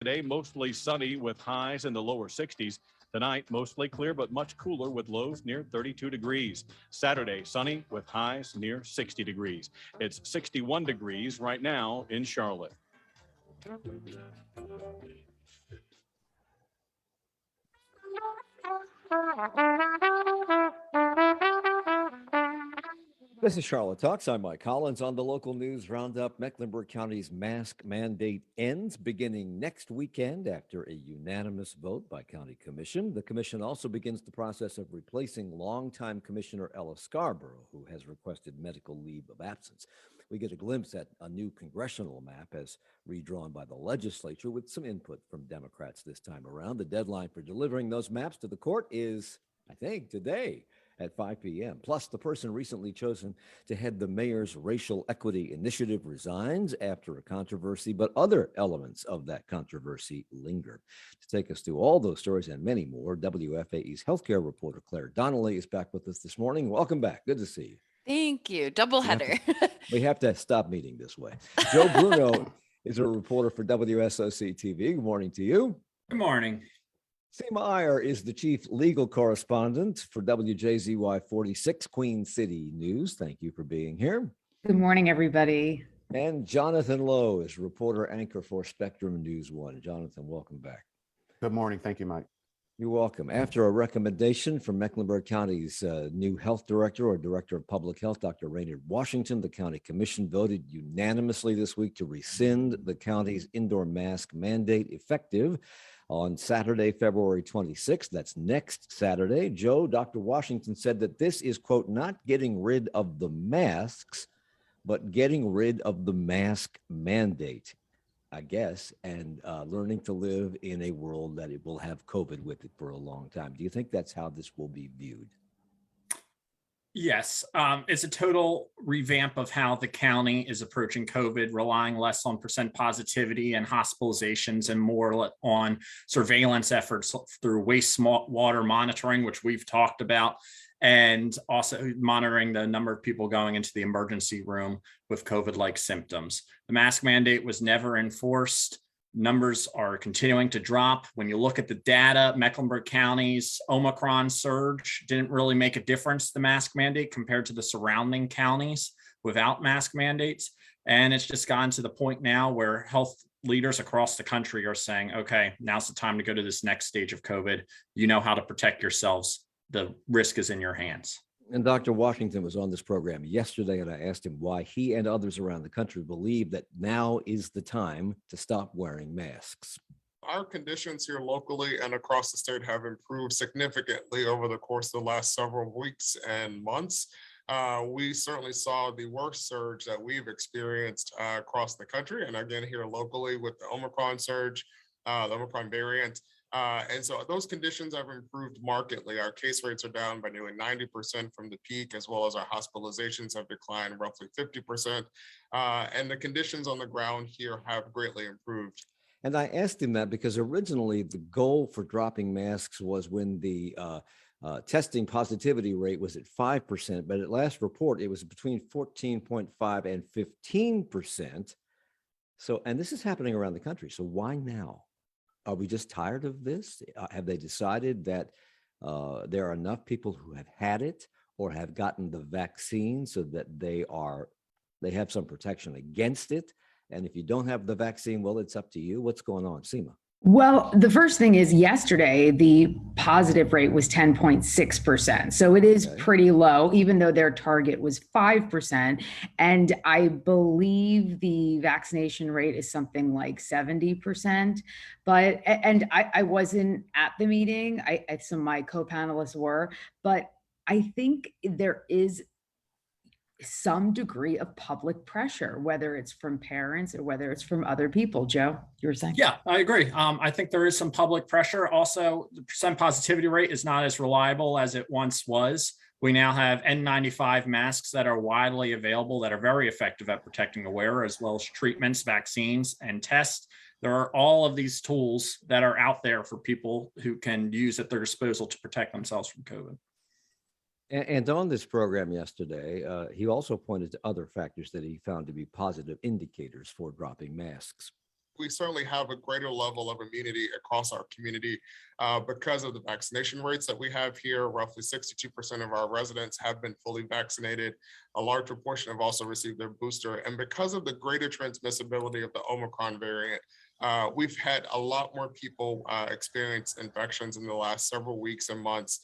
today, mostly sunny with highs in the lower 60s. Tonight, mostly clear but much cooler with lows near 32 degrees. Saturday, sunny with highs near 60 degrees. It's 61 degrees right now in Charlotte. This is Charlotte Talks. I'm Mike Collins on the local news roundup. Mecklenburg County's mask mandate ends beginning next weekend after a unanimous vote by County Commission. The Commission also begins the process of replacing longtime Commissioner Ella Scarborough, who has requested medical leave of absence. We get a glimpse at a new congressional map as redrawn by the legislature with some input from Democrats this time around. The deadline for delivering those maps to the court is, I think, today at 5 p.m. Plus, the person recently chosen to head the mayor's racial equity initiative resigns after a controversy, but other elements of that controversy linger. To take us through all those stories and many more, WFAE's healthcare reporter Claire Donnelly is back with us this morning. Welcome back. Good to see you. Thank you. Double header. We have to stop meeting this way. Joe Bruno is a reporter for WSOC TV. Good morning to you. Good morning. Seema Iyer is the chief legal correspondent for WJZY 46 Queen City News. Thank you for being here. Good morning, everybody. And Jonathan Lowe is reporter anchor for Spectrum News 1. Jonathan, welcome back. Good morning. Thank you, Mike. You're welcome. After a recommendation from Mecklenburg County's new health director or director of public health, Dr. Raynard Washington, the county commission voted unanimously this week to rescind the county's indoor mask mandate effective on Saturday, February 26th. That's next Saturday. Dr. Washington said that this is, quote, not getting rid of the masks, but getting rid of the mask mandate, I guess, and learning to live in a world that it will have COVID with it for a long time. Do you think that's how this will be viewed? Yes, it's a total revamp of how the county is approaching COVID, relying less on percent positivity and hospitalizations and more on surveillance efforts through wastewater monitoring, which we've talked about, and also monitoring the number of people going into the emergency room with COVID-like symptoms. The mask mandate was never enforced. Numbers are continuing to drop. When you look at the data, Mecklenburg County's Omicron surge didn't really make a difference, the mask mandate, compared to the surrounding counties without mask mandates. And it's just gotten to the point now where health leaders across the country are saying, okay, now's the time to go to this next stage of COVID. You know how to protect yourselves. The risk is in your hands. And Dr. Washington was on this program yesterday, and I asked him why he and others around the country believe that now is the time to stop wearing masks. Our conditions here locally and across the state have improved significantly over the course of the last several weeks and months. We certainly saw the worst surge that we've experienced across the country, and again here locally with the Omicron surge, the Omicron variant. And so those conditions have improved markedly. Our case rates are down by nearly 90% from the peak, as well as our hospitalizations have declined roughly 50%. And the conditions on the ground here have greatly improved. And I asked him that because originally the goal for dropping masks was when the testing positivity rate was at 5%, but at last report, it was between 14.5 and 15%. So, and this is happening around the country. So why now? Are we just tired of this? Have they decided that there are enough people who have had it or have gotten the vaccine so that they have some protection against it? And if you don't have the vaccine, well, it's up to you. What's going on, Seema? Well, the first thing is yesterday, the positive rate was 10.6%. So it is pretty low, even though their target was 5%. And I believe the vaccination rate is something like 70%. But, and I wasn't at the meeting, some of my co-panelists were, but I think there is some degree of public pressure, whether it's from parents or whether it's from other people. Joe, you were saying? Yeah, I agree. I think there is some public pressure. Also, the percent positivity rate is not as reliable as it once was. We now have N95 masks that are widely available that are very effective at protecting the wearer, as well as treatments, vaccines, and tests. There are all of these tools that are out there for people who can use at their disposal to protect themselves from COVID. And on this program yesterday, he also pointed to other factors that he found to be positive indicators for dropping masks. we certainly have a greater level of immunity across our community because of the vaccination rates that we have here. Roughly 62% of our residents have been fully vaccinated. A large proportion have also received their booster. And because of the greater transmissibility of the Omicron variant, we've had a lot more people experience infections in the last several weeks and months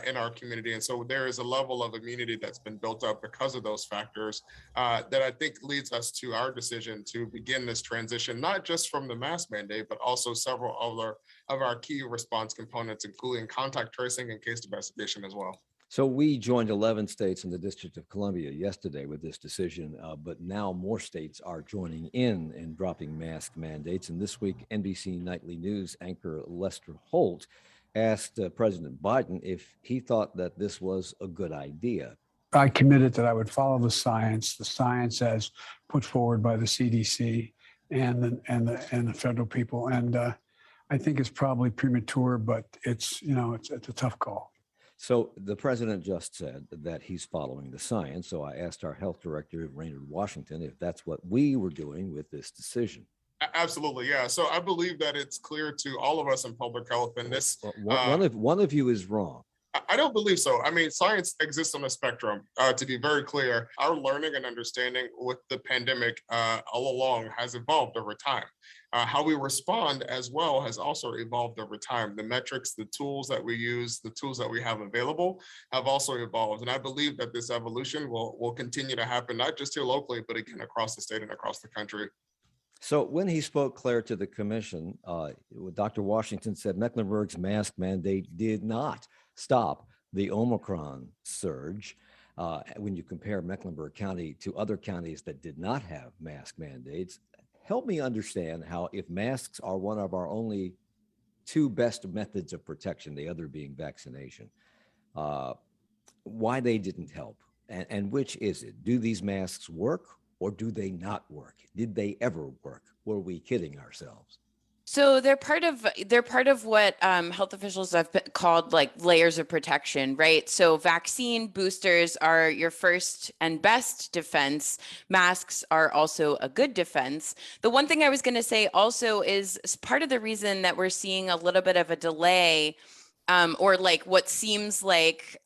in our community. And so there is a level of immunity that's been built up because of those factors that I think leads us to our decision to begin this transition, not just from the mask mandate, but also several other of our key response components, including contact tracing and case investigation as well. So we joined 11 states in the District of Columbia yesterday with this decision, but now more states are joining in and dropping mask mandates. And this week, NBC Nightly News anchor Lester Holt asked President Biden if he thought that this was a good idea. I committed that I would follow the science as put forward by the CDC and the federal people. And I think it's probably premature, but it's a tough call. So the president just said that he's following the science. So I asked our health director, Raynard Washington, if that's what we were doing with this decision. Absolutely, yeah. So I believe that it's clear to all of us in public health, and this One of you is wrong. I don't believe so. I mean, science exists on a spectrum. To be very clear, our learning and understanding with the pandemic all along has evolved over time. How we respond as well has also evolved over time. The metrics, the tools that we use, the tools that we have available have also evolved. And I believe that this evolution will continue to happen, not just here locally, but again, across the state and across the country. So when he spoke, Claire, to the commission, Dr. Washington said Mecklenburg's mask mandate did not stop the Omicron surge. When you compare Mecklenburg County to other counties that did not have mask mandates, help me understand how, if masks are one of our only two best methods of protection, the other being vaccination, why they didn't help, and which is it? Do these masks work or do they not work? Did they ever work? Were we kidding ourselves? So they're part of what health officials have called like layers of protection, right? So vaccine boosters are your first and best defense. Masks are also a good defense. The one thing I was going to say also is part of the reason that we're seeing a little bit of a delay, or like what seems like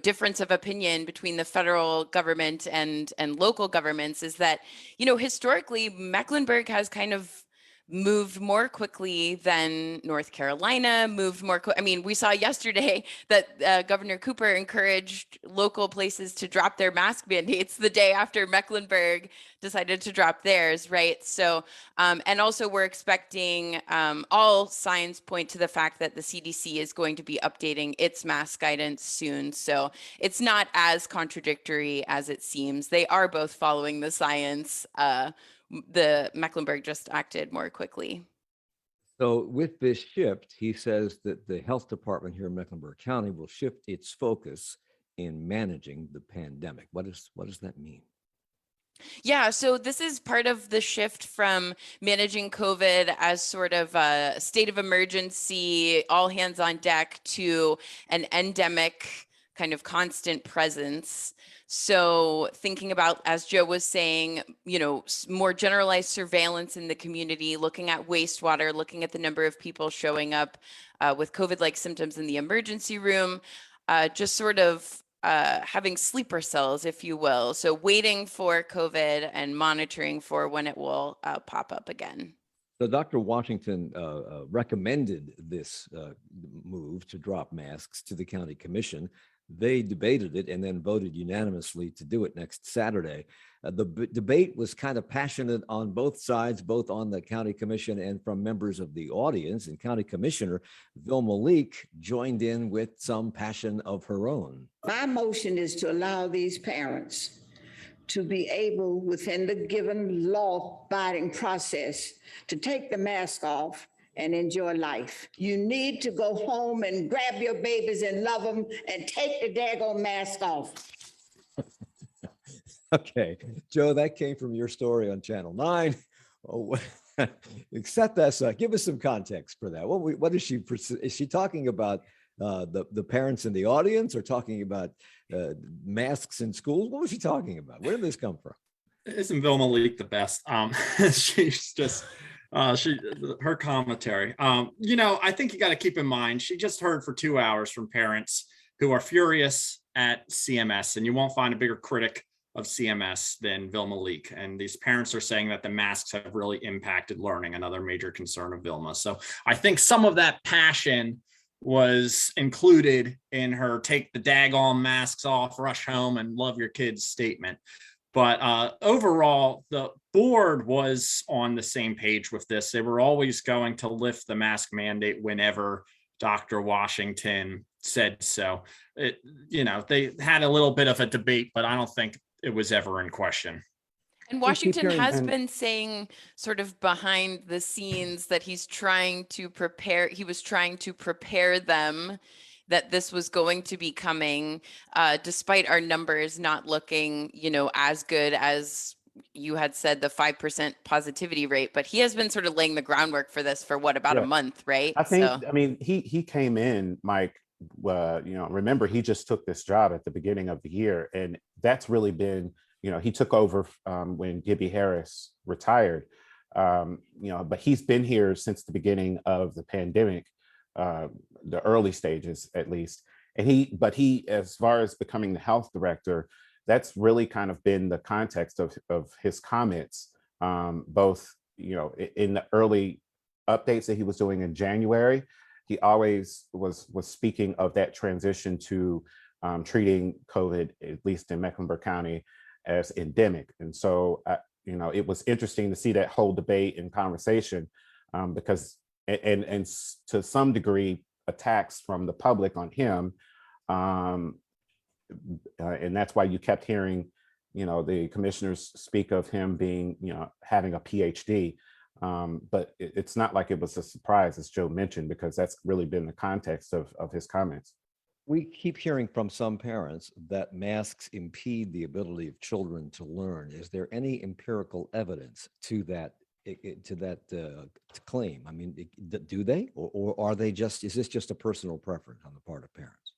difference of opinion between the federal government and local governments, is that historically Mecklenburg has kind of moved more quickly than North Carolina, we saw yesterday that Governor Cooper encouraged local places to drop their mask mandates the day after Mecklenburg decided to drop theirs, right? So, and also we're expecting, all signs point to the fact that the CDC is going to be updating its mask guidance soon. So it's not as contradictory as it seems. They are both following the science. The Mecklenburg just acted more quickly. So with this shift, he says that the health department here in Mecklenburg County will shift its focus in managing the pandemic. What does that mean? Yeah, so this is part of the shift from managing COVID as sort of a state of emergency, all hands on deck, to an endemic kind of constant presence. So thinking about, as Joe was saying, more generalized surveillance in the community, looking at wastewater, looking at the number of people showing up with COVID-like symptoms in the emergency room, just sort of having sleeper cells, if you will. So waiting for COVID and monitoring for when it will pop up again. So Dr. Washington recommended this move to drop masks to the county commission. They debated it and then voted unanimously to do it next Saturday. The debate was kind of passionate on both sides, both on the county commission and from members of the audience. And County Commissioner Vilma Leak joined in with some passion of her own. My motion is to allow these parents to be able, within the given law-abiding process, to take the mask off and enjoy life. You need to go home and grab your babies and love them and take the daggone mask off. Okay, Joe, that came from your story on Channel 9. Oh, set us up. Give us some context for that. What is she talking about? The parents in the audience, or talking about masks in schools? What was she talking about? Where did this come from? Isn't Vilma Leak the best? She's just her commentary. I think you got to keep in mind she just heard for 2 hours from parents who are furious at CMS, and you won't find a bigger critic of CMS than Vilma Leak. And these parents are saying that the masks have really impacted learning, another major concern of Vilma. So I think some of that passion was included in her take the daggone masks off, rush home and love your kids statement. But overall, the board was on the same page with this. They were always going to lift the mask mandate whenever Dr. Washington said so. They had a little bit of a debate, but I don't think it was ever in question. And Washington has been saying sort of behind the scenes that he was trying to prepare them that this was going to be coming, despite our numbers not looking, as good as you had said, the 5% positivity rate. But he has been sort of laying the groundwork for this for about a month, right? I think, he came in, Mike, remember, he just took this job at the beginning of the year. And that's really been, he took over when Gibby Harris retired, but he's been here since the beginning of the pandemic. The early stages, at least. And he, as far as becoming the health director, that's really kind of been the context of his comments, both, in the early updates that he was doing in January. He always was speaking of that transition to treating COVID, at least in Mecklenburg County, as endemic. And so, it was interesting to see that whole debate and conversation, because and to some degree attacks from the public on him, and that's why you kept hearing the commissioners speak of him being having a PhD, but it's not like it was a surprise, as Joe mentioned, because that's really been the context of his comments. We keep hearing from some parents that masks impede the ability of children to learn. Is there any empirical evidence to that claim? I mean, do they, or are they just, is this just a personal preference on the part of parents?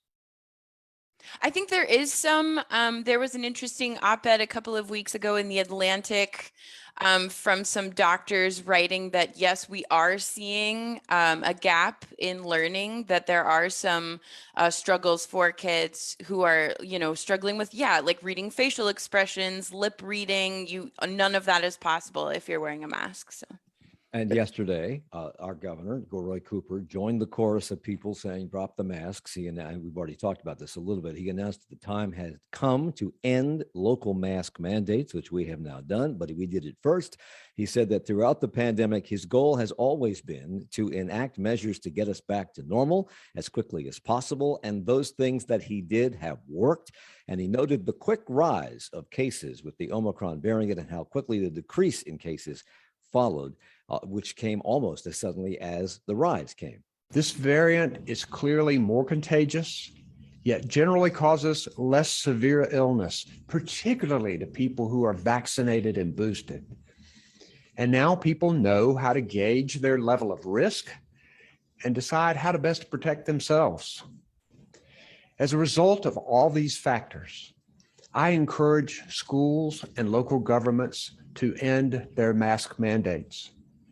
I think there is some. There was an interesting op-ed a couple of weeks ago in the Atlantic from some doctors writing that, yes, we are seeing a gap in learning, that there are some struggles for kids who are, struggling with, like reading facial expressions, lip reading. None of that is possible if you're wearing a mask. So. And yesterday, our governor, Roy Cooper, joined the chorus of people saying, drop the masks. And we've already talked about this a little bit. He announced the time has come to end local mask mandates, which we have now done, but we did it first. He said that throughout the pandemic, his goal has always been to enact measures to get us back to normal as quickly as possible. And those things that he did have worked. And he noted the quick rise of cases with the Omicron variant and how quickly the decrease in cases followed, which came almost as suddenly as the rise came. This variant is clearly more contagious, yet generally causes less severe illness, particularly to people who are vaccinated and boosted. And now people know how to gauge their level of risk and decide how to best protect themselves. As a result of all these factors, I encourage schools and local governments to end their mask mandates.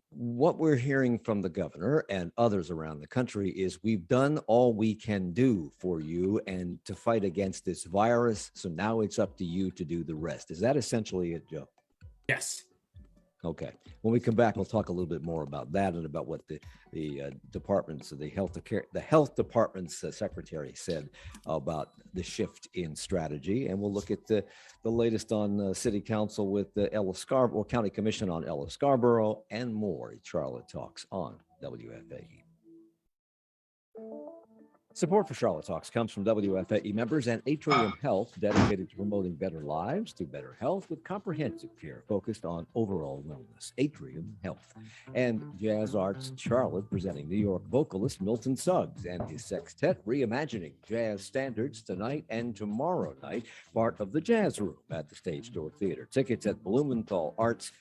What we're hearing from the governor and others around the country is we've done all we can do for you and to fight against this virus. So now it's up to you to do the rest. Is that essentially it, Joe? Yes. Okay. When we come back, we'll talk a little bit more about that and about what the departments of the health department's secretary said about the shift in strategy. And we'll look at the latest on city council with the Ellis Scarborough County Commission on Ellis Scarborough and more. Charlotte Talks on WFAE. Support for Charlotte Talks comes from WFAE members and Atrium Health, dedicated to promoting better lives through better health with comprehensive care focused on overall wellness. Atrium Health. And Jazz Arts Charlotte, presenting New York vocalist Milton Suggs and his sextet reimagining jazz standards tonight and tomorrow night, part of the Jazz Room at the Stage Door Theater. Tickets at blumenthalarts.com.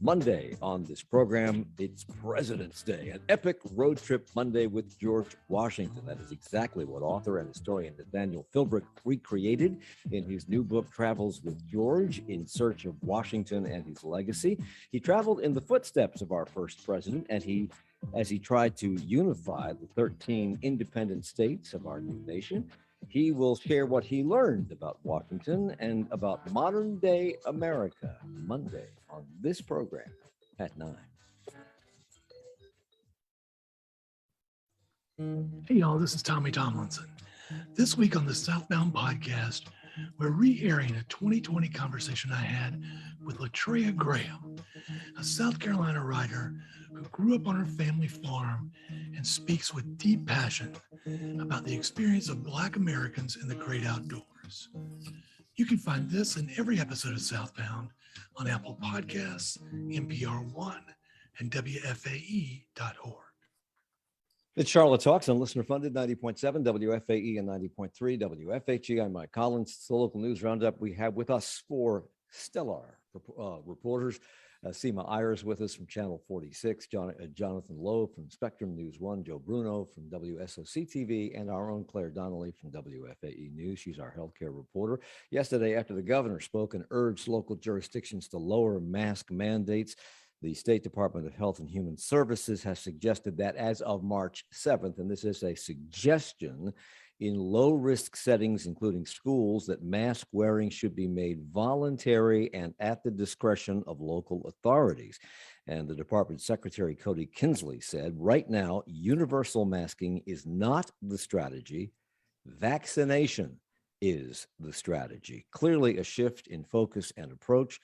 Monday on this program, it's President's Day, an epic road trip Monday with George Washington. That is exactly what author and historian Nathaniel Philbrick recreated in his new book, Travels with George, in search of Washington and his legacy. He traveled in the footsteps of our first president, and as he tried to unify the 13 independent states of our new nation. He will share what he learned about Washington and about modern day America Monday on this program at 9. Hey, y'all, this is Tommy Tomlinson. This week on the Southbound podcast, we're re-airing a 2020 conversation I had with Latreia Graham, a South Carolina writer who grew up on her family farm and speaks with deep passion about the experience of Black Americans in the great outdoors. You can find this and every episode of Southbound on Apple Podcasts, NPR One, and WFAE.org. It's Charlotte Talks on listener funded 90.7 WFAE and 90.3 WFHE. I'm Mike Collins. It's the local news roundup. We have with us 4 stellar reporters. Seema Ayers with us from Channel 46, Jonathan Lowe from Spectrum News 1, Joe Bruno from WSOC TV, and our own Claire Donnelly from WFAE News. She's our healthcare reporter. Yesterday, after the governor spoke and urged local jurisdictions to lower mask mandates, the State Department of Health and Human Services has suggested that as of March 7th, and this is a suggestion, in low-risk settings, including schools, that mask wearing should be made voluntary and at the discretion of local authorities. And the Department Secretary Cody Kinsley said, right now, universal masking is not the strategy. Vaccination is the strategy. Clearly a shift in focus and approach,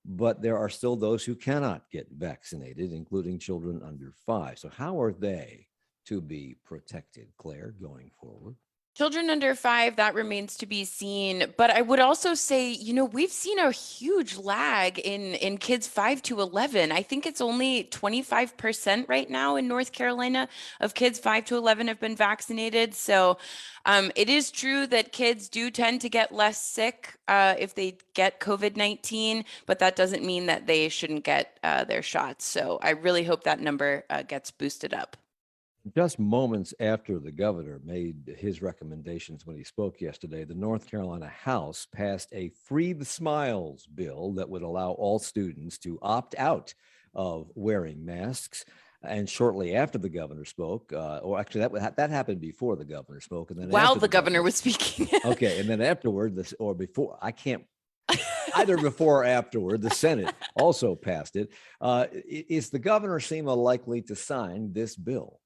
but there are still those who cannot get vaccinated, including children under 5. So how are they to be protected, Claire, going forward? Children under 5, that remains to be seen. But I would also say, we've seen a huge lag in kids 5 to 11. I think it's only 25% right now in North Carolina of kids 5 to 11 have been vaccinated. So it is true that kids do tend to get less sick if they get COVID-19, but that doesn't mean that they shouldn't get their shots. So I really hope that number gets boosted up. Just moments after the governor made his recommendations when he spoke yesterday, the North Carolina House passed a Free the Smiles bill that would allow all students to opt out of wearing masks. And shortly after the governor spoke, or actually that happened before the governor spoke, and then while after the governor was speaking. Okay, and then afterward, before, I can't. Either before or afterward, the Senate also passed it. Is the governor Seema likely to sign this bill?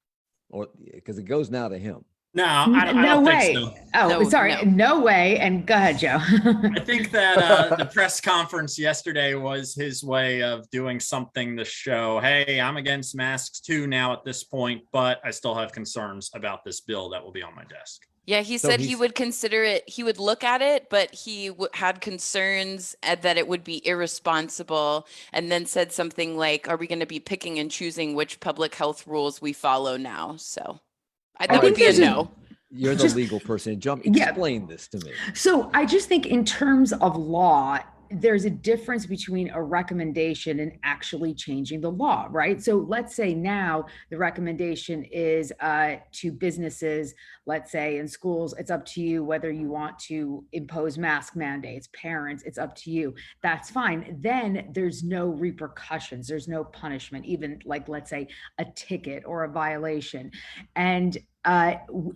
Or because it goes now to him. No, I don't way. think so. Oh, No, sorry. No way. And go ahead, Joe. I think that the press conference yesterday was his way of doing something to show, hey, I'm against masks too now at this point, but I still have concerns about this bill that will be on my desk. Yeah, he So said he would consider it, he would look at it, but he had concerns that it would be irresponsible, and then said something like, are we going to be picking and choosing which public health rules we follow now? So that would be a no. You're the legal person. Explain this to me. So I just think in terms of law, there's a difference between a recommendation and actually changing the law, right? So let's say now the recommendation is to businesses, let's say in schools, it's up to you whether you want to impose mask mandates. Parents, it's up to you. That's fine. Then there's no repercussions. There's no punishment, even like, let's say, a ticket or a violation. And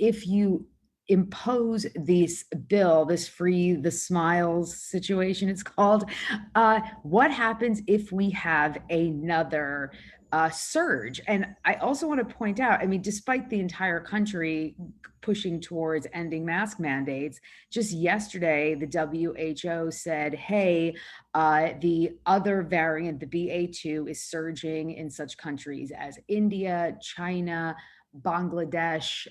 if you impose this bill, this Free the Smiles situation, it's called, what happens if we have another surge? And I also want to point out, I mean, despite the entire country pushing towards ending mask mandates, just yesterday, the WHO said, hey, the other variant, the BA2, is surging in such countries as India, China, Bangladesh,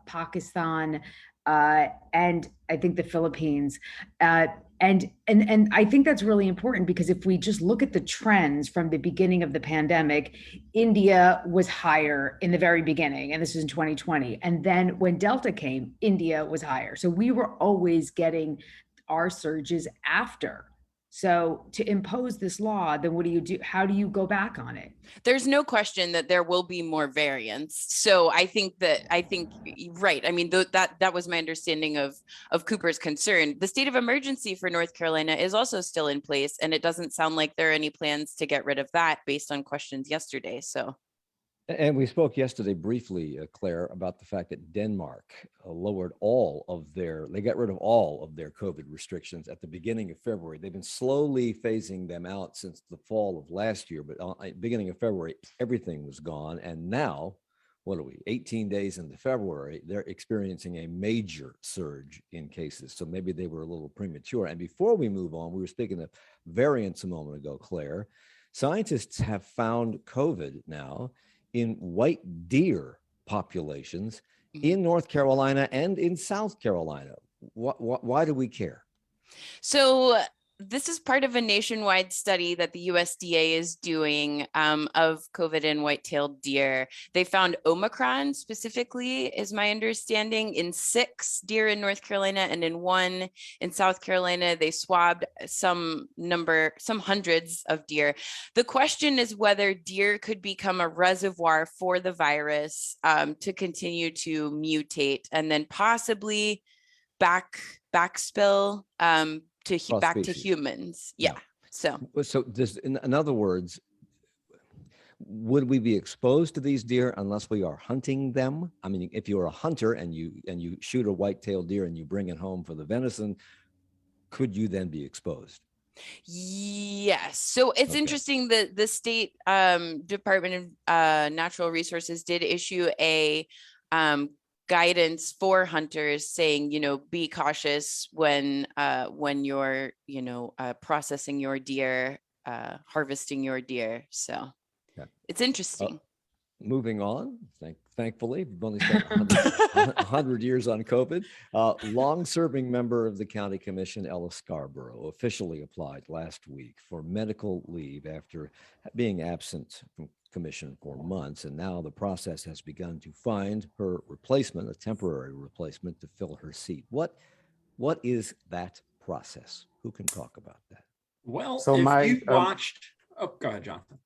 Pakistan, and I think the Philippines. And I think that's really important because if we just look at the trends from the beginning of the pandemic, India was higher in the very beginning, and this is in 2020. And then when Delta came, India was higher. So we were always getting our surges after So to impose this law, then what do you do? How do you go back on it? There's no question that there will be more variants. So I think right. I mean, that was my understanding of Cooper's concern. The state of emergency for North Carolina is also still in place, and it doesn't sound like there are any plans to get rid of that based on questions yesterday. So. And we spoke yesterday briefly, Claire, about the fact that Denmark lowered they got rid of all of their COVID restrictions at the beginning of February. They've been slowly phasing them out since the fall of last year, but beginning of February, everything was gone. And now, 18 days into February, they're experiencing a major surge in cases. So maybe they were a little premature. And before we move on, we were speaking of variants a moment ago, Claire. Scientists have found COVID now in white deer populations in North Carolina and in South Carolina. Why do we care? So this is part of a nationwide study that the USDA is doing of COVID in white-tailed deer. They found Omicron specifically, is my understanding, in 6 deer in North Carolina, and in 1 in South Carolina. They swabbed some hundreds of deer. The question is whether deer could become a reservoir for the virus to continue to mutate and then possibly backspill back to humans. Yeah. So in other words, would we be exposed to these deer unless we are hunting them? I mean, if you're a hunter and you shoot a white-tailed deer and you bring it home for the venison, could you then be exposed? Yes. So it's interesting that the state Department of Natural Resources did issue a guidance for hunters saying, be cautious when you're, processing your deer, harvesting your deer. So it's interesting. Moving on, thankfully, we've only spent 100 years on COVID. Long-serving member of the county commission, Ella Scarborough, officially applied last week for medical leave after being absent from commission for months, and now the process has begun to find her replacement, a temporary replacement, to fill her seat. What is that process? Who can talk about that? Well, So if you watched, go ahead, Jonathan.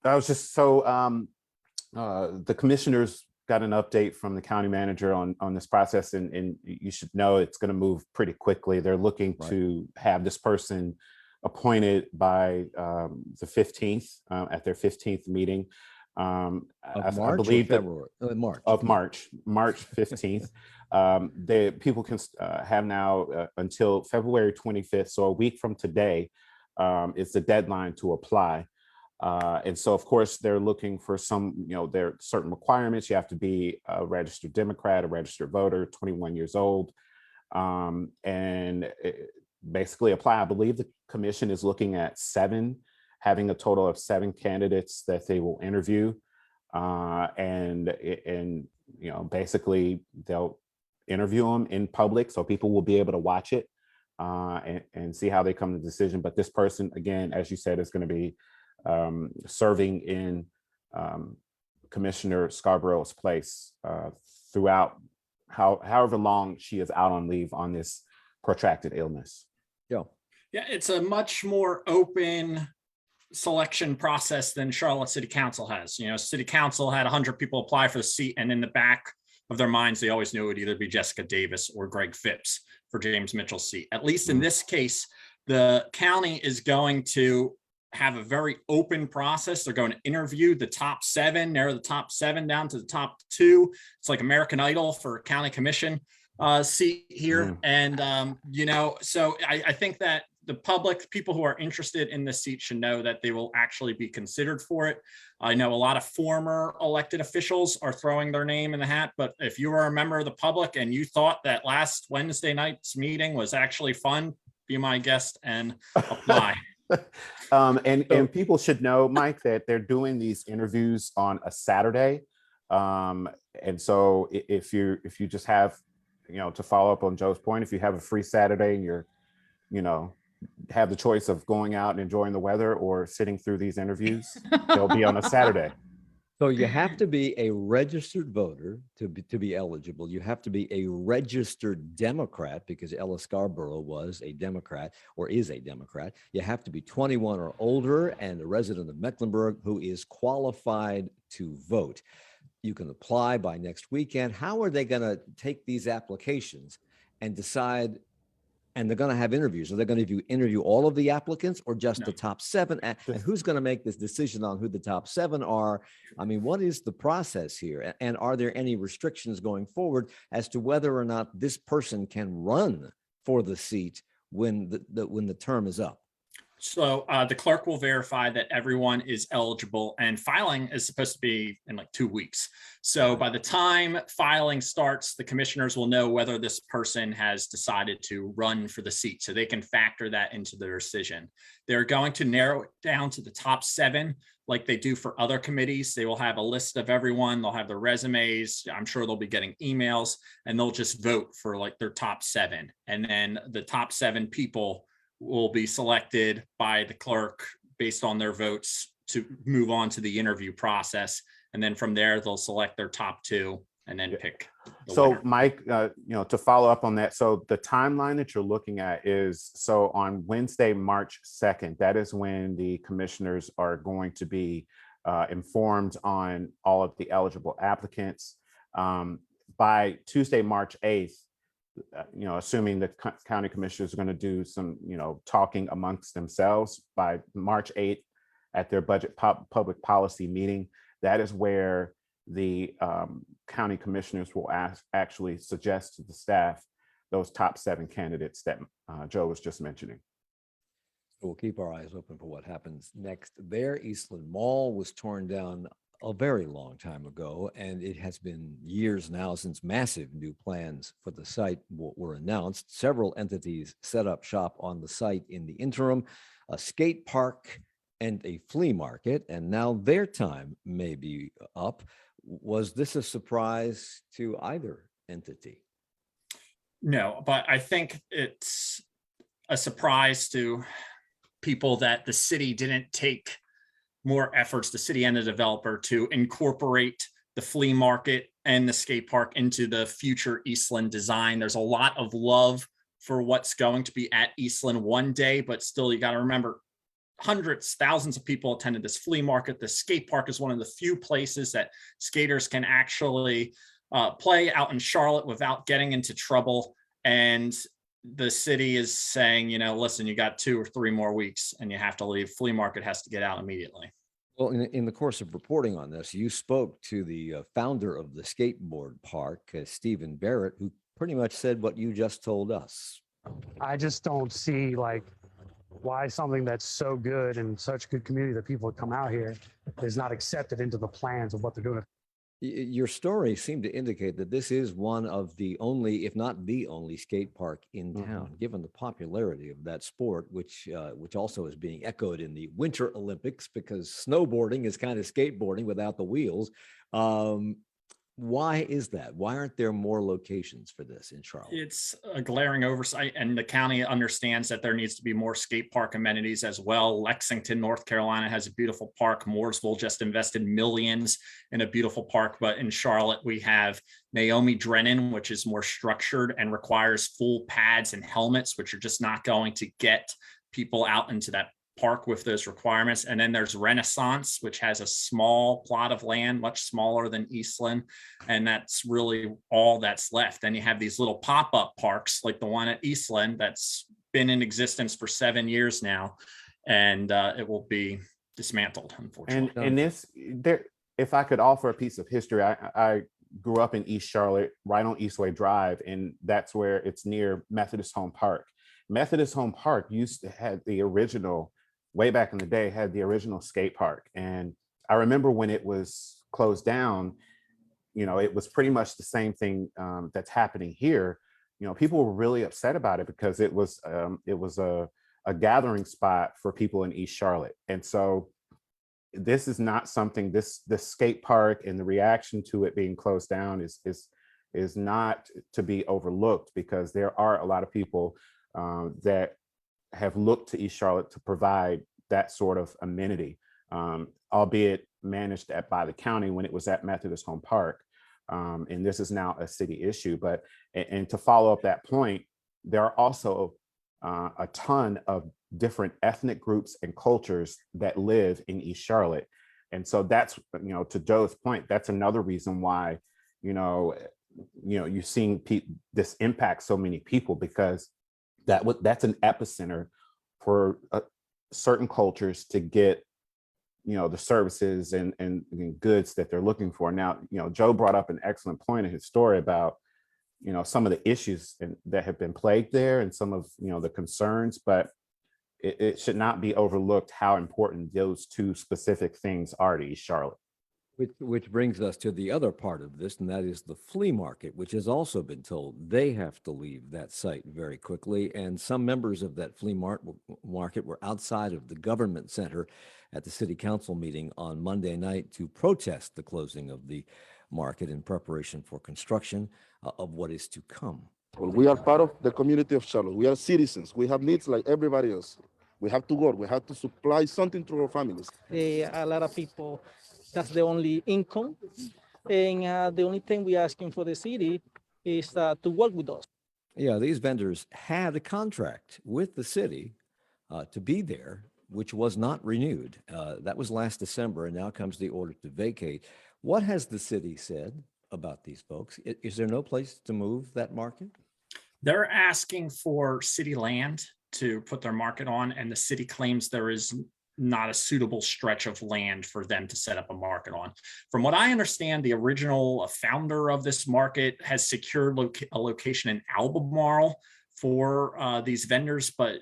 I was just the commissioners got an update from the county manager on this process, and you should know it's going to move pretty quickly. They're looking to have this person appointed by the 15th at their 15th meeting. March March 15th. The people can have now until February 25th, so a week from today is the deadline to apply. And so, of course, they're looking for there are certain requirements. You have to be a registered Democrat, a registered voter, 21 years old, and basically apply. I believe the commission is looking at having a total of 7 candidates that they will interview. And basically they'll interview them in public so people will be able to watch it and see how they come to the decision. But this person, again, as you said, is going to be serving in Commissioner Scarborough's place throughout however long she is out on leave on this protracted illness. Yeah, it's a much more open selection process than Charlotte City Council has. City Council had 100 people apply for the seat, and in the back of their minds, they always knew it would either be Jessica Davis or Greg Phipps for James Mitchell's seat. At least in this case, the county is going to have a very open process. They're going to interview the top 7, narrow the top 7 down to the top 2. It's like American Idol for county commission seat here. And, so I think that the public, people who are interested in this seat, should know that they will actually be considered for it. I know a lot of former elected officials are throwing their name in the hat, but if you are a member of the public and you thought that last Wednesday night's meeting was actually fun, be my guest and apply. And people should know, Mike, that they're doing these interviews on a Saturday. And so if you just have, to follow up on Joe's point, if you have a free Saturday and you're, have the choice of going out and enjoying the weather or sitting through these interviews, they'll be on a Saturday. So you have to be a registered voter to be eligible. You have to be a registered Democrat because Ella Scarborough was a Democrat or is a Democrat. You have to be 21 or older and a resident of Mecklenburg who is qualified to vote. You can apply by next weekend. How are they going to take these applications and decide? And they're going to have interviews. Are they going to interview all of the applicants or just No. the top 7? And who's going to make this decision on who the top 7 are? I mean, what is the process here? And are there any restrictions going forward as to whether or not this person can run for the seat when the term is up? So the clerk will verify that everyone is eligible, and filing is supposed to be in like 2 weeks. So by the time filing starts, the commissioners will know whether this person has decided to run for the seat, so they can factor that into their decision. They're going to narrow it down to the top 7 like they do for other committees. They will have a list of everyone. They'll have their resumes. I'm sure they'll be getting emails, and they'll just vote for like their top 7. And then the top 7 people will be selected by the clerk based on their votes to move on to the interview process. And then from there, they'll select their top 2 and then pick the So winner. Mike, to follow up on that, so the timeline that you're looking at is, so on Wednesday, March 2nd, that is when the commissioners are going to be informed on all of the eligible applicants. By Tuesday, March 8th, assuming the county commissioners are going to do some, talking amongst themselves, by March 8th at their budget public policy meeting, that is where the county commissioners will actually suggest to the staff those top 7 candidates that Joe was just mentioning. We'll keep our eyes open for what happens next there. Eastland Mall was torn down a very long time ago, and it has been years now since massive new plans for the site were announced. Several entities set up shop on the site in the interim, a skate park and a flea market, and now their time may be up. Was this a surprise to either entity? No, but I think it's a surprise to people that the city didn't take more efforts, the city and the developer, to incorporate the flea market and the skate park into the future Eastland design. There's a lot of love for what's going to be at Eastland one day, but still you got to remember, hundreds, thousands of people attended this flea market. The skate park is one of the few places that skaters can actually play out in Charlotte without getting into trouble. And the city is saying, listen, you got 2 or 3 more weeks and you have to leave. Flea market has to get out immediately. Well, in the course of reporting on this, you spoke to the founder of the skateboard park, Stephen Barrett, who pretty much said what you just told us. I just don't see why something that's so good and such good community that people come out here is not accepted into the plans of what they're doing. Your story seemed to indicate that this is one of the only, if not the only, skate park in town, given the popularity of that sport, which also is being echoed in the Winter Olympics, because snowboarding is kind of skateboarding without the wheels. Why is that? Why aren't there more locations for this in Charlotte? It's a glaring oversight, and the county understands that there needs to be more skate park amenities as well. Lexington, North Carolina has a beautiful park. Mooresville just invested millions in a beautiful park. But in Charlotte, we have Naomi Drennan, which is more structured and requires full pads and helmets, which are just not going to get people out into that park with those requirements. And then there's Renaissance, which has a small plot of land, much smaller than Eastland. And that's really all that's left. Then you have these little pop-up parks like the one at Eastland that's been in existence for 7 years now. And it will be dismantled, unfortunately. And if I could offer a piece of history, I grew up in East Charlotte, right on Eastway Drive, and that's where it's near Methodist Home Park. Methodist Home Park used to have the original, way back in the day, had the original skate park. And I remember when it was closed down, it was pretty much the same thing that's happening here. People were really upset about it because it was a gathering spot for people in East Charlotte. And so this is not something, this skate park and the reaction to it being closed down is not to be overlooked, because there are a lot of people that have looked to East Charlotte to provide that sort of amenity, albeit managed by the county when it was at Methodist Home Park. And this is now a city issue. But and to follow up that point, there are also a ton of different ethnic groups and cultures that live in East Charlotte. And so that's, to Joe's point, that's another reason why, you're seeing this impact so many people, because that's an epicenter for certain cultures to get, the services and goods that they're looking for. Now, Joe brought up an excellent point in his story about, some of the issues that have been plagued there and some of, the concerns, but it should not be overlooked how important those two specific things are to East Charlotte. Which brings us to the other part of this, and that is the flea market, which has also been told they have to leave that site very quickly. And some members of that flea market were outside of the government center at the city council meeting on Monday night to protest the closing of the market in preparation for construction of what is to come. Well, we are part of the community of Charlotte. We are citizens. We have needs like everybody else. We have to work. We have to supply something to our families. A lot of people, that's the only income. And the only thing we're asking for the city is to work with us. Yeah, these vendors had a contract with the city to be there, which was not renewed. That was last December, and now comes the order to vacate. What has the city said about these folks? Is there no place to move that market? They're asking for city land to put their market on, and the city claims there is not a suitable stretch of land for them to set up a market on. From what I understand, the original founder of this market has secured a location in Albemarle for these vendors, but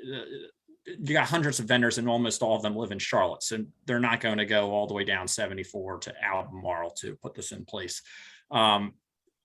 you got hundreds of vendors and almost all of them live in Charlotte. So they're not going to go all the way down 74 to Albemarle to put this in place.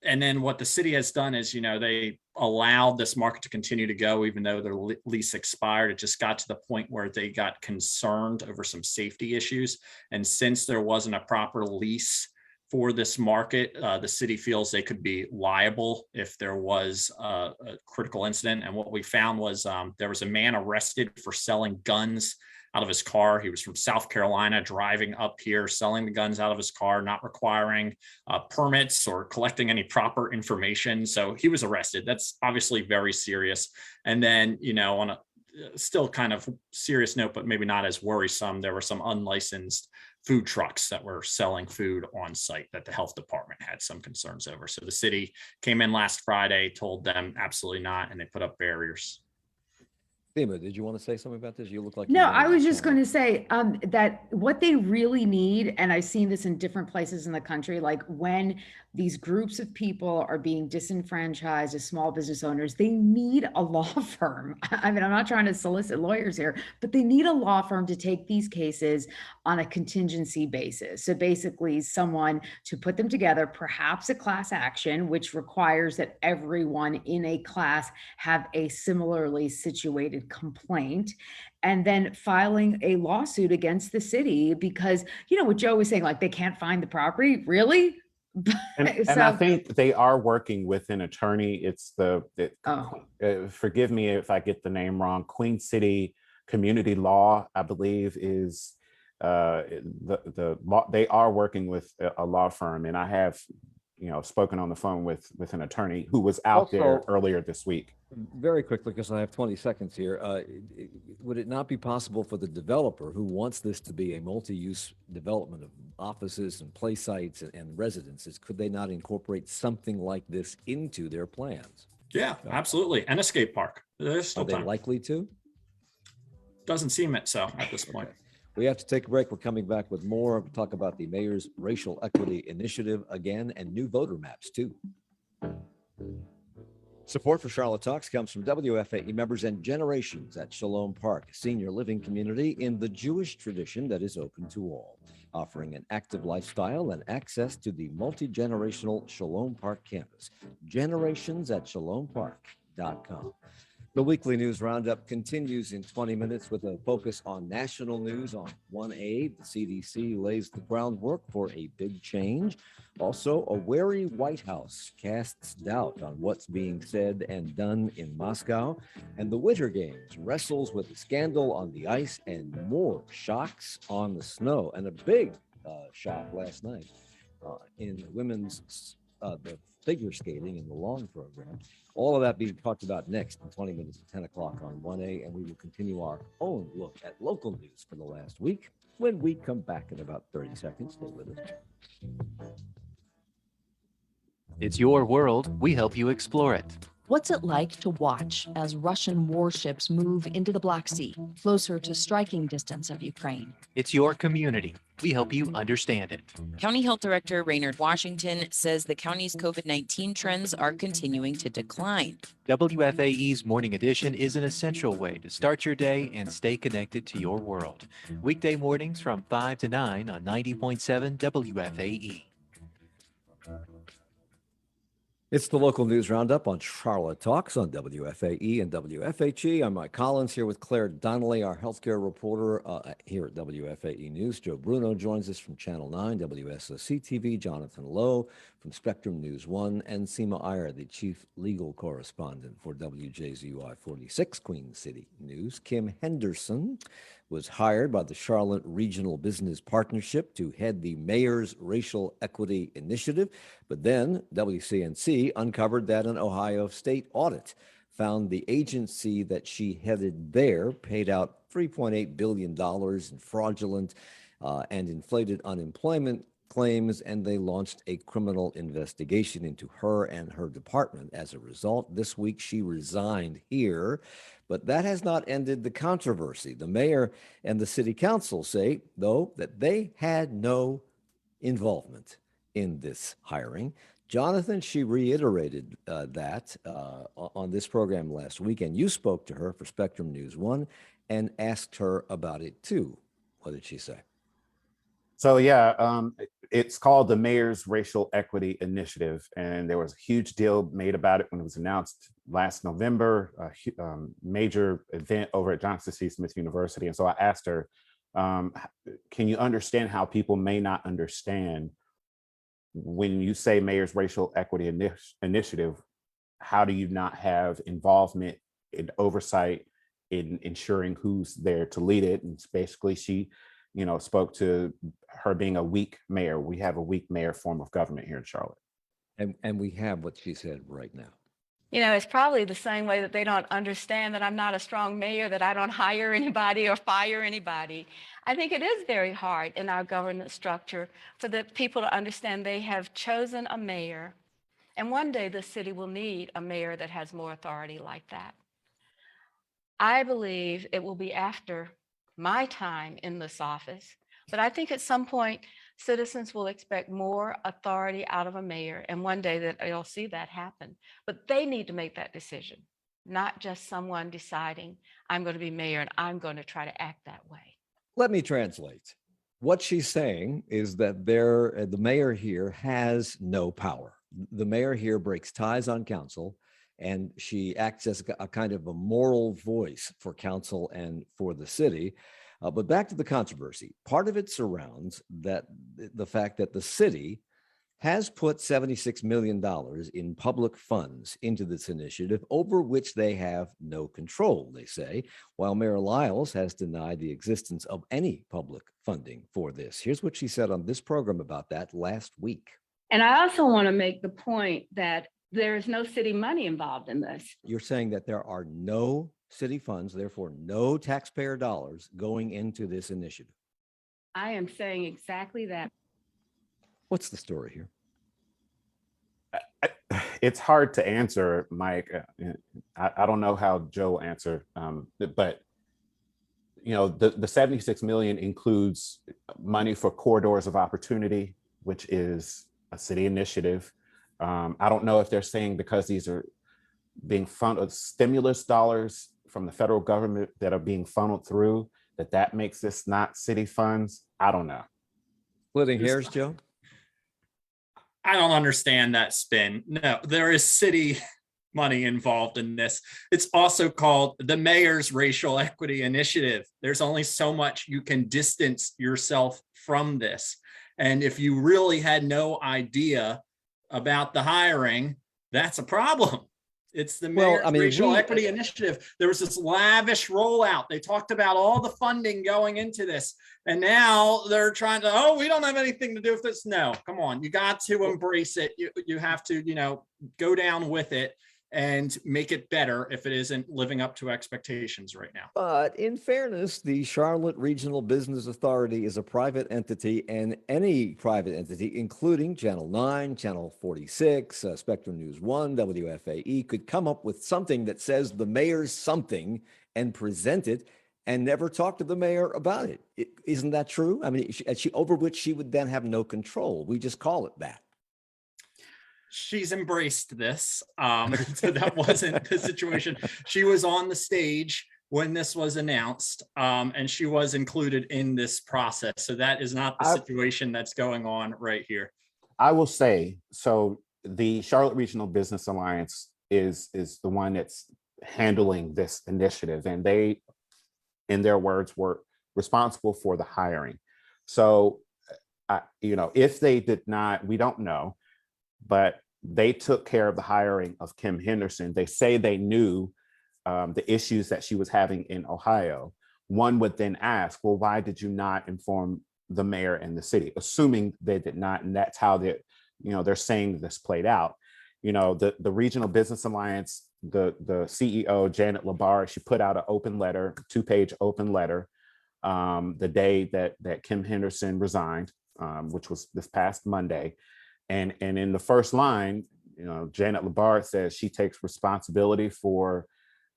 And then what the city has done is, they allowed this market to continue to go, even though their lease expired. It just got to the point where they got concerned over some safety issues. And since there wasn't a proper lease for this market, the city feels they could be liable if there was a critical incident. And what we found was there was a man arrested for selling guns out of his car. He was from South Carolina, driving up here, selling the guns out of his car, not requiring permits or collecting any proper information. So he was arrested. That's obviously very serious. And then, on a still kind of serious note, but maybe not as worrisome, there were some unlicensed food trucks that were selling food on site that the health department had some concerns over. So the city came in last Friday, told them absolutely not, and they put up barriers. Thema, did you want to say something about this? You look like No, I was just going to say that what they really need, and I've seen this in different places in the country, like when these groups of people are being disenfranchised as small business owners, they need a law firm. I mean, I'm not trying to solicit lawyers here, but they need a law firm to take these cases on a contingency basis. So basically someone to put them together, perhaps a class action, which requires that everyone in a class have a similarly situated complaint, and then filing a lawsuit against the city because, what Joe was saying, like they can't find the property. Really? And I think they are working with an attorney. It's forgive me if I get the name wrong, Queen City Community Law, I believe, is the law. They are working with a law firm, and I have spoken on the phone with an attorney who was out there earlier this week. Very quickly, because I have 20 seconds here, would it not be possible for the developer who wants this to be a multi-use development of offices and play sites and residences, could they not incorporate something like this into their plans? Yeah, absolutely. And a skate park. There's still Are they time. likely to? Doesn't seem it so at this point. We have to take a break. We're coming back with more. We'll talk about the mayor's racial equity initiative again and new voter maps too. Support for Charlotte Talks comes from WFAE members and Generations at Shalom Park, a senior living community in the Jewish tradition that is open to all, offering an active lifestyle and access to the multi-generational Shalom Park campus. Generations at shalompark.com. The weekly news roundup continues in 20 minutes with a focus on national news on 1A. The CDC lays the groundwork for a big change. Also, a wary White House casts doubt on what's being said and done in Moscow. And the Winter Games wrestles with the scandal on the ice and more shocks on the snow. And a big shop last night in women's the figure skating and the lawn program. All of that being talked about next in 20 minutes at 10 o'clock on 1A, and we will continue our own look at local news for the last week when we come back in about 30 seconds. Stay with us. It's your world. We help you explore it. What's it like to watch as Russian warships move into the Black Sea, closer to striking distance of Ukraine? It's your community. We help you understand it. County Health Director Raynard Washington says the county's COVID-19 trends are continuing to decline. WFAE's Morning Edition is an essential way to start your day and stay connected to your world. Weekday mornings from 5 to 9 on 90.7 WFAE. It's the local news roundup on Charlotte Talks on WFAE and WFHE. I'm Mike Collins here with Claire Donnelly, our healthcare reporter here at WFAE News. Joe Bruno joins us from Channel 9, WSOC TV, Jonathan Lowe from Spectrum News 1, and Seema Iyer, the chief legal correspondent for WJZUI 46 Queen City News. Kim Henderson was hired by the Charlotte Regional Business Partnership to head the Mayor's Racial Equity Initiative. But then WCNC uncovered that an Ohio state audit found the agency that she headed there paid out $3.8 billion in fraudulent and inflated unemployment claims, and they launched a criminal investigation into her and her department. As a result, this week she resigned here, but that has not ended the controversy. The mayor and the city council say, though, that they had no involvement in this hiring. Jonathan, she reiterated that on this program last week, and you spoke to her for Spectrum News 1 and asked her about it too. What did she say? So yeah, it's called the Mayor's Racial Equity Initiative, and there was a huge deal made about it when it was announced last November, a major event over at Johnson C. Smith University. And so I asked her, can you understand how people may not understand when you say Mayor's Racial Equity Initiative, how do you not have involvement in oversight in ensuring who's there to lead it? And basically she spoke to her being a weak mayor. We have a weak mayor form of government here in Charlotte. And we have what she said right now. It's probably the same way that they don't understand that I'm not a strong mayor, that I don't hire anybody or fire anybody. I think it is very hard in our governance structure for the people to understand they have chosen a mayor, and one day the city will need a mayor that has more authority like that. I believe it will be after my time in this office, but I think at some point citizens will expect more authority out of a mayor, and one day that they'll see that happen. But they need to make that decision, not just someone deciding I'm going to be mayor and I'm going to try to act that way. Let me translate. What she's saying is that the mayor here has no power. The mayor here breaks ties on council, and she acts as a kind of a moral voice for council and for the city. But back to the controversy. Part of it surrounds the fact that the city has put $76 million in public funds into this initiative, over which they have no control, they say, while Mayor Lyles has denied the existence of any public funding for this. Here's what she said on this program about that last week. And I also want to make the point that there is no city money involved in this. You're saying that there are no city funds, therefore no taxpayer dollars going into this initiative. I am saying exactly that. What's the story here? It's hard to answer, Mike. I don't know how Joe answered, but the 76 million includes money for corridors of opportunity, which is a city initiative. I don't know if they're saying because these are being funneled, stimulus dollars from the federal government that are being funneled through, that makes this not city funds. I don't know. Splitting hairs, Joe? I don't understand that spin. No, there is city money involved in this. It's also called the Mayor's Racial Equity Initiative. There's only so much you can distance yourself from this. And if you really had no idea about the hiring, that's a problem. It's the Well, mayor's I mean, racial we- equity initiative. There was this lavish rollout. They talked about all the funding going into this. And now they're trying to, oh, we don't have anything to do with this. No, come on. You got to embrace it. You have to, go down with it and make it better if it isn't living up to expectations right now. But in fairness, the Charlotte Regional Business Authority is a private entity, and any private entity, including Channel 9, Channel 46, Spectrum News 1, WFAE, could come up with something that says the mayor's something and present it and never talk to the mayor about it. Isn't that true? I mean, over which she would then have no control. We just call it that. She's embraced this. So that wasn't the situation. She was on the stage when this was announced, and she was included in this process. So that is not the situation that's going on right here. I will say, so the Charlotte Regional Business Alliance is the one that's handling this initiative, and they, in their words, were responsible for the hiring. So, if they did not, we don't know, but they took care of the hiring of Kim Henderson. They say they knew the issues that she was having in Ohio. One would then ask, well, why did you not inform the mayor and the city? Assuming they did not, and that's how they're saying this played out. The Regional Business Alliance, the CEO, Janet Labar, she put out an open letter, 2-page open letter, the day that Kim Henderson resigned, which was this past Monday. And in the first line, Janet Labar says she takes responsibility for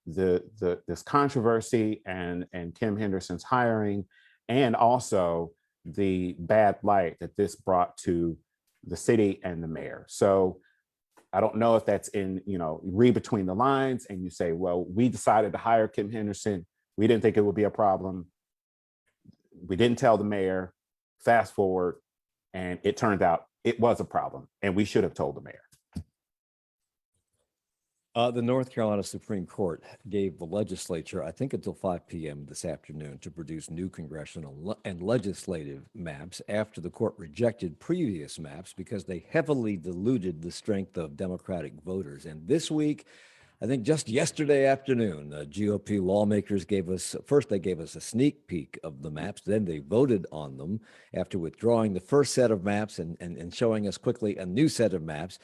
this controversy and Kim Henderson's hiring, and also the bad light that this brought to the city and the mayor. So I don't know if that's in, read between the lines and you say, well, we decided to hire Kim Henderson. We didn't think it would be a problem. We didn't tell the mayor. Fast forward, and it turned out it was a problem, and we should have told the mayor. The North Carolina Supreme Court gave the legislature, I think, until 5 p.m. this afternoon to produce new congressional and legislative maps after the court rejected previous maps because they heavily diluted the strength of Democratic voters. And this week, I think just yesterday afternoon, GOP lawmakers gave us a sneak peek of the maps. Then they voted on them after withdrawing the first set of maps and showing us quickly a new set of maps.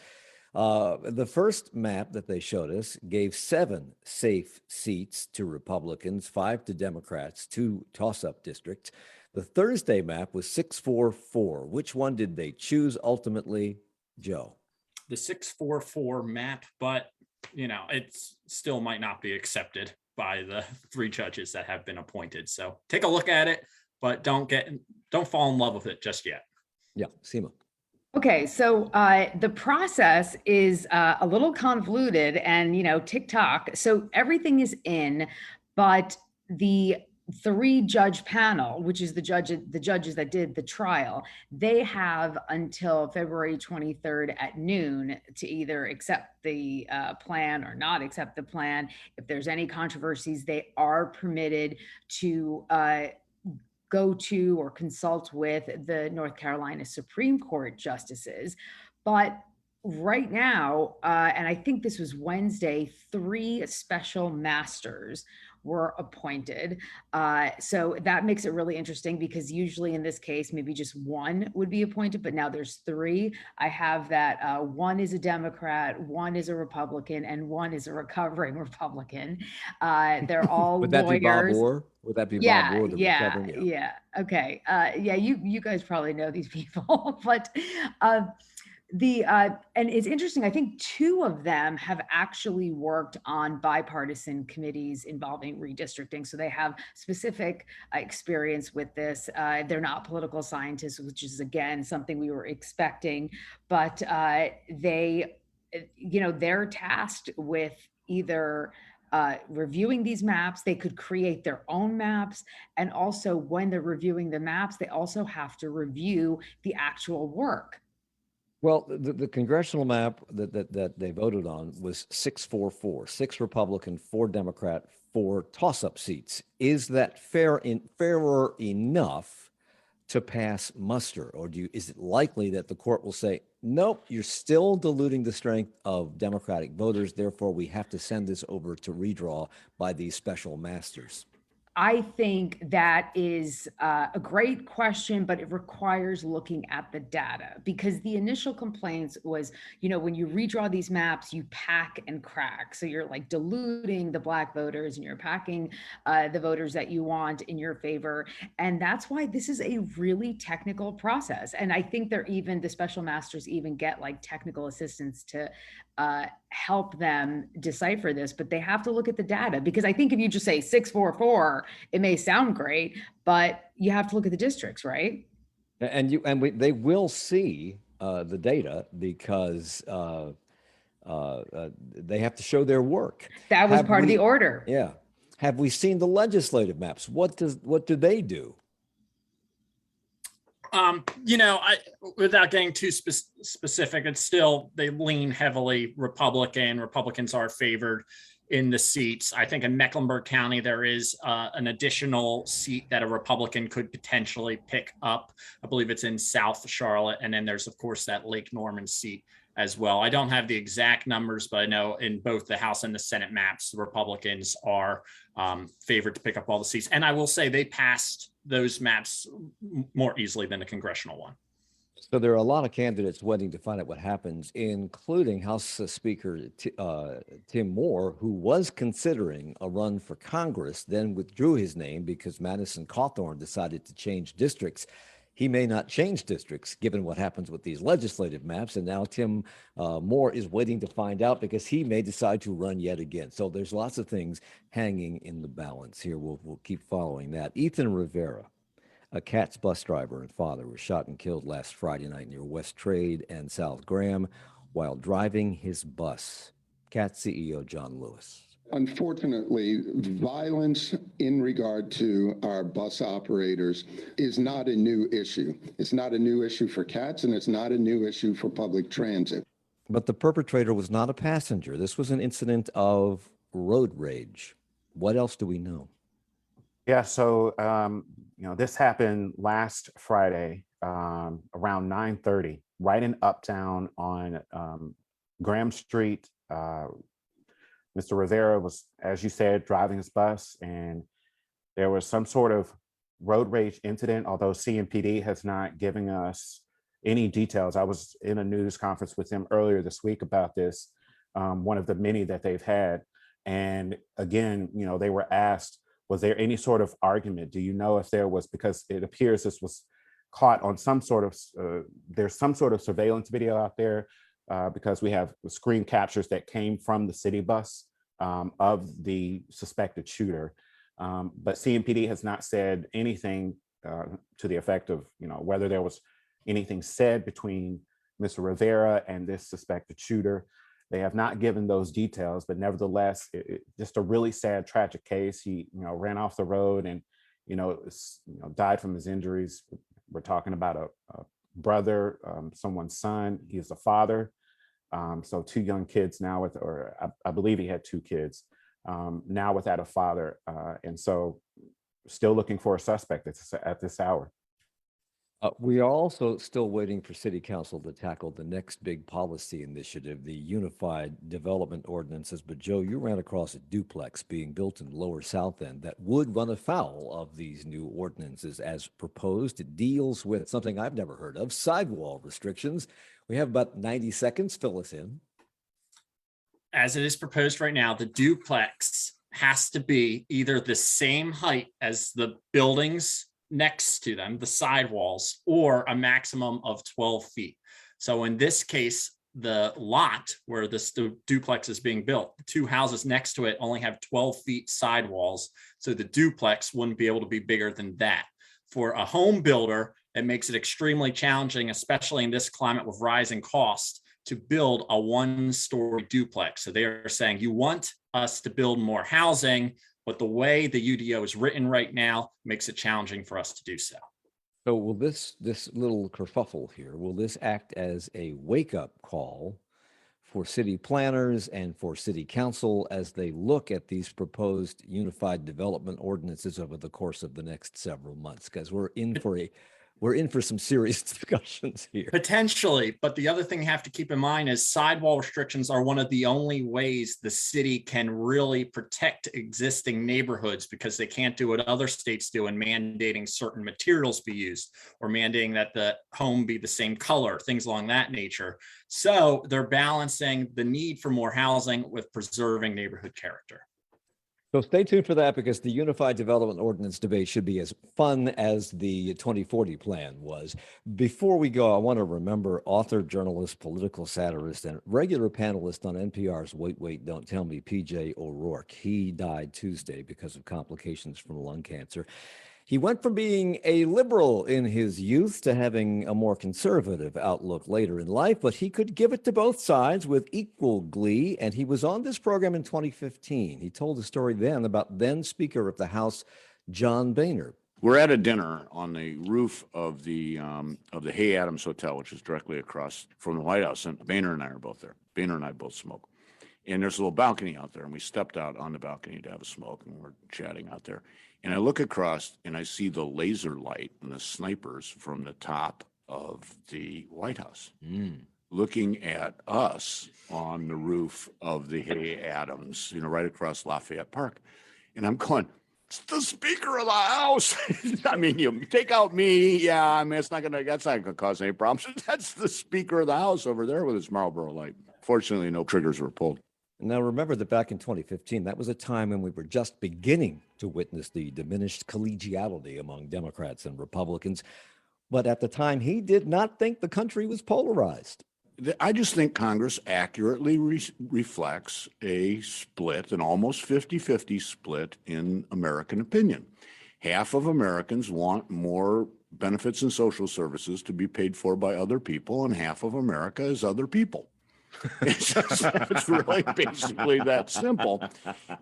The first map that they showed us gave 7 safe seats to Republicans, 5 to Democrats, 2 toss-up districts. The Thursday map was 6-4-4. Which one did they choose ultimately, Joe? The 6-4-4 map, but it still might not be accepted by the 3 judges that have been appointed. So take a look at it, but don't fall in love with it just yet. Yeah, Seema. Okay, so the process is a little convoluted and, TikTok. So everything is in, but the 3-judge panel, which is the judges that did the trial, they have until February 23rd at noon to either accept the plan or not accept the plan. If there's any controversies, they are permitted to go to or consult with the North Carolina Supreme Court justices. But right now, and I think this was Wednesday, 3 special masters were appointed. So that makes it really interesting because usually in this case, maybe just 1 would be appointed, but now there's 3. I have that 1 is a Democrat, 1 is a Republican, and 1 is a recovering Republican. They're all Would that lawyers. be Bob Orr? Would that be Bob Orr? Yeah. Okay. You guys probably know these people, but and it's interesting. I think 2 of them have actually worked on bipartisan committees involving redistricting, so they have specific experience with this. They're not political scientists, which is again something we were expecting, but they're tasked with either reviewing these maps. They could create their own maps, and also when they're reviewing the maps, they also have to review the actual work. Well, the congressional map that they voted on was 6-4-4, 6 Republican, 4 Democrat, 4 toss-up seats. Is that fairer enough to pass muster? Or is it likely that the court will say, nope, you're still diluting the strength of Democratic voters, therefore we have to send this over to redraw by these special masters? I think that is a great question, but it requires looking at the data, because the initial complaints was, when you redraw these maps, you pack and crack. So you're like diluting the Black voters and you're packing the voters that you want in your favor. And that's why this is a really technical process. And I think the special masters even get like technical assistance to help them decipher this, but they have to look at the data, because I think if you just say 644, it may sound great, but you have to look at the districts, right? They will see the data, because they have to show their work. That was part of the order. Yeah. Have we seen the legislative maps? What do they do? Without getting too specific, it's still, they lean heavily Republican. Republicans are favored in the seats. I think in Mecklenburg County, there is an additional seat that a Republican could potentially pick up. I believe it's in South Charlotte. And then there's, of course, that Lake Norman seat as well. I don't have the exact numbers, but I know in both the House and the Senate maps, the Republicans are favored to pick up all the seats. And I will say they passed those maps more easily than the congressional one. So there are a lot of candidates waiting to find out what happens, including House Speaker Tim Moore, who was considering a run for Congress, then withdrew his name because Madison Cawthorn decided to change districts. He may not change districts given what happens with these legislative maps. And now Tim Moore is waiting to find out, because he may decide to run yet again. So there's lots of things hanging in the balance here. We'll keep following that. Ethan Rivera, a Cat's bus driver and father, was shot and killed last Friday night near West Trade and South Graham while driving his bus. Cat's CEO John Lewis. Unfortunately, violence in regard to our bus operators is not a new issue. It's not a new issue for CATS, and it's not a new issue for public transit. But the perpetrator was not a passenger. This was an incident of road rage. What else do we know? Yeah, so this happened last Friday around 9:30, right in Uptown on Graham Street. Mr. Rivera was, as you said, driving his bus, and there was some sort of road rage incident, although CMPD has not given us any details. I was in a news conference with them earlier this week about this, one of the many that they've had. And again, they were asked, was there any sort of argument? Do you know if there was, because it appears this was caught on some sort of, there's some sort of surveillance video out there, because we have screen captures that came from the city bus of the suspected shooter. But CMPD has not said anything to the effect of, whether there was anything said between Mr. Rivera and this suspected shooter. They have not given those details, but nevertheless, just a really sad, tragic case. He, ran off the road and, died from his injuries. We're talking about a brother, someone's son. He's a father. So two young kids now I believe he had two kids, now without a father. And so still looking for a suspect at this hour. We are also still waiting for City Council to tackle the next big policy initiative, the Unified Development Ordinances. But Joe, you ran across a duplex being built in Lower South End that would run afoul of these new ordinances as proposed. It deals with something I've never heard of, sidewall restrictions. We have about 90 seconds. Fill us in. As it is proposed right now, the duplex has to be either the same height as the buildings next to them, the sidewalls, or a maximum of 12 feet. So in this case, the lot where this duplex is being built, the two houses next to it only have 12 feet sidewalls. So the duplex wouldn't be able to be bigger than that. For a home builder, it makes it extremely challenging, especially in this climate with rising costs, to build a one-story duplex. So they are saying, you want us to build more housing, but the way the UDO is written right now makes it challenging for us to do so. So will this little kerfuffle here, will this act as a wake-up call for city planners and for city council as they look at these proposed unified development ordinances over the course of the next several months? Because we're in for we're in for some serious discussions here. Potentially, but the other thing you have to keep in mind is sidewall restrictions are one of the only ways the city can really protect existing neighborhoods, because they can't do what other states do in mandating certain materials be used or mandating that the home be the same color, things along that nature. So they're balancing the need for more housing with preserving neighborhood character. So stay tuned for that, because the Unified Development Ordinance debate should be as fun as the 2040 plan was. Before we go, I want to remember author, journalist, political satirist, and regular panelist on NPR's Wait, Wait, Don't Tell Me, PJ O'Rourke. He died Tuesday because of complications from lung cancer. He went from being a liberal in his youth to having a more conservative outlook later in life, but he could give it to both sides with equal glee. And he was on this program in 2015. He told a story then about then Speaker of the House, John Boehner. We're at a dinner on the roof of the Hay Adams Hotel, which is directly across from the White House. And Boehner and I are both there. Boehner and I both smoke. And there's a little balcony out there, and we stepped out on the balcony to have a smoke, and we're chatting out there. And I look across and I see the laser light and the snipers from the top of the White House looking at us on the roof of the Hay Adams, right across Lafayette Park. And I'm going, it's the Speaker of the House. I mean, you take out me. Yeah, I mean, that's not gonna cause any problems. That's the Speaker of the House over there with his Marlboro light. Fortunately, no triggers were pulled. Now, remember that back in 2015, that was a time when we were just beginning to witness the diminished collegiality among Democrats and Republicans. But at the time, he did not think the country was polarized. I just think Congress accurately reflects a split, an almost 50-50 split in American opinion. Half of Americans want more benefits and social services to be paid for by other people, and half of America is other people. It's really basically that simple.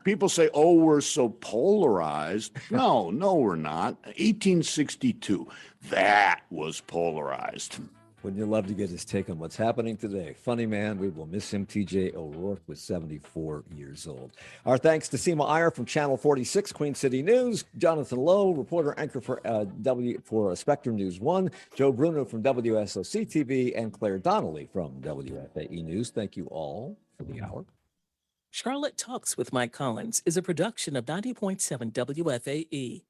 People say, oh, we're so polarized. No, we're not. 1862, that was polarized. Wouldn't you love to get his take on what's happening today? Funny man, we will miss him. TJ O'Rourke was 74 years old. Our thanks to Seema Iyer from Channel 46, Queen City News, Jonathan Lowe, reporter anchor for Spectrum News 1, Joe Bruno from WSOC TV, and Claire Donnelly from WFAE News. Thank you all for the hour. Charlotte Talks with Mike Collins is a production of 90.7 WFAE.